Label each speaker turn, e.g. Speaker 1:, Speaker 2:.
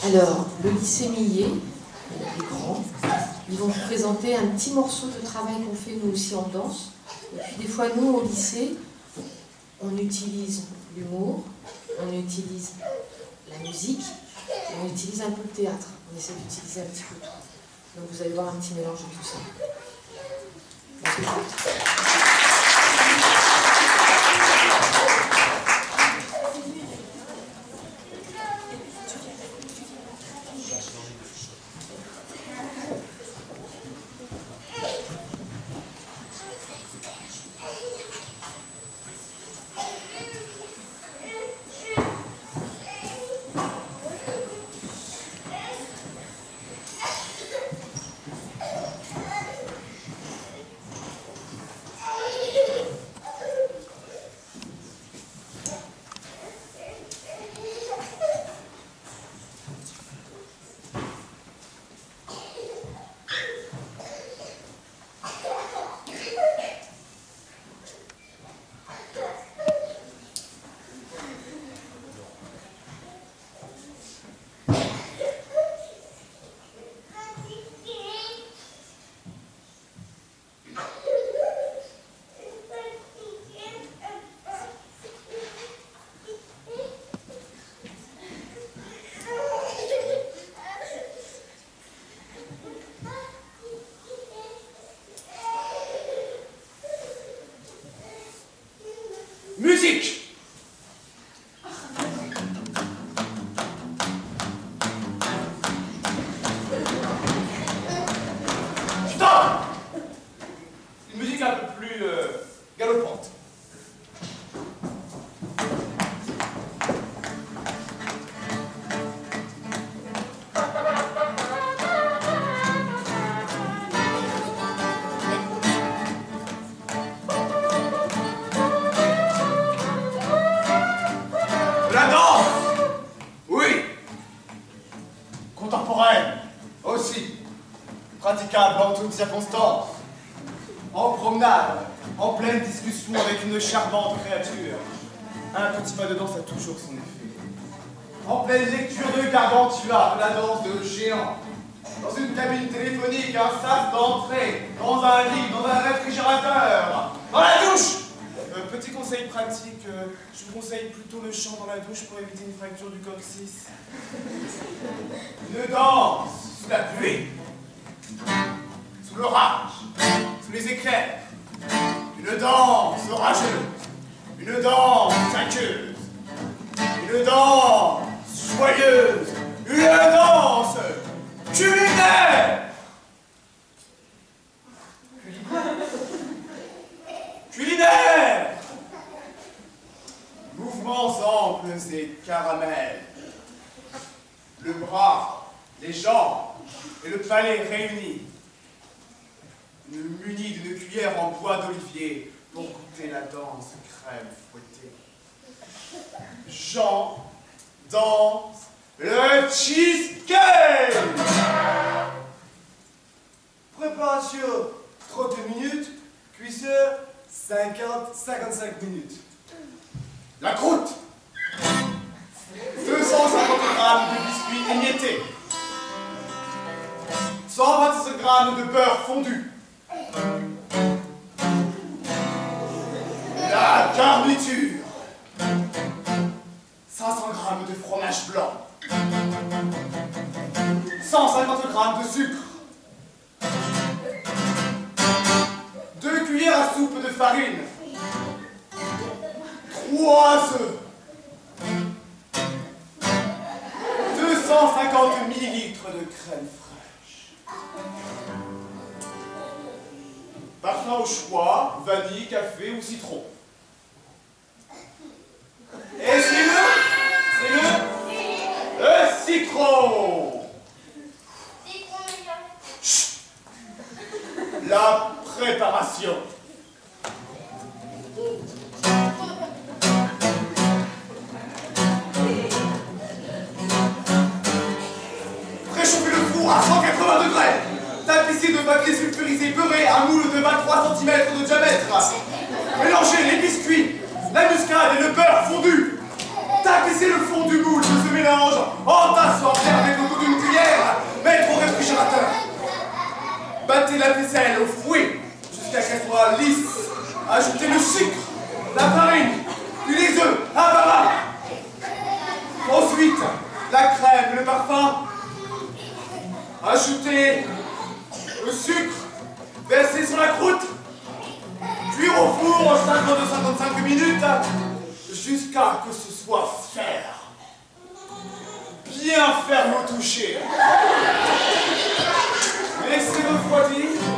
Speaker 1: Alors, le lycée Millet, les grands, ils vont vous présenter un petit morceau de travail qu'on fait nous aussi en danse. Et puis des fois, nous, au lycée, on utilise l'humour, on utilise la musique, et on utilise un peu le théâtre. On essaie d'utiliser un petit peu tout. Donc vous allez voir un petit mélange de tout ça.
Speaker 2: Musique! Stop! Une musique un peu plus galopante. La danse! Oui! Contemporaine aussi. Praticable en toutes circonstances. En promenade, en pleine discussion avec une charmante créature. Un petit pas de danse a toujours son effet. En pleine lecture de Gargantua, de la danse de géant. Dans une cabine téléphonique, un sas d'entrée, dans un lit, dans un réfrigérateur, dans la douche! Petit conseil pratique, je vous conseille plutôt le chant dans la douche pour éviter une fracture du coccyx. Une danse sous la pluie, sous l'orage, sous les éclairs. Une danse orageuse, une danse aqueuse, une danse joyeuse, une danse culinaire. Culinaire! Mouvements amples et caramels. Le bras, les jambes et le palais réunis. Muni d'une cuillère en bois d'olivier pour goûter la danse crème fouettée. Jean danse le cheesecake! Préparation 30 minutes, cuisseur 50-55 minutes. La croûte 250 grammes de biscuits émiettés. 125 grammes de beurre fondu. La garniture 500 grammes de fromage blanc. 150 grammes de sucre. 2 cuillères à soupe de farine. 3 œufs. 250 millilitres de crème fraîche. Parfum au choix, vanille, café ou citron. Et c'est le citron. Chut. La préparation. Préchauffez le four à 180 degrés. Tapissez de papier sulfurisé beurré un moule de 23 cm de diamètre. Mélangez les biscuits, la muscade et le beurre fondu. Tapissez le fond du moule de ce mélange en tassant bien avec sel au fouet jusqu'à qu'elle soit lisse. Ajoutez le sucre, la farine, puis les œufs, un par un. Ensuite, la crème, le parfum. Ajoutez le sucre, versez sur la croûte, cuire au four en 50 de 55 minutes jusqu'à que ce soit ferme. Bien ferme au toucher. Laissez refroidir.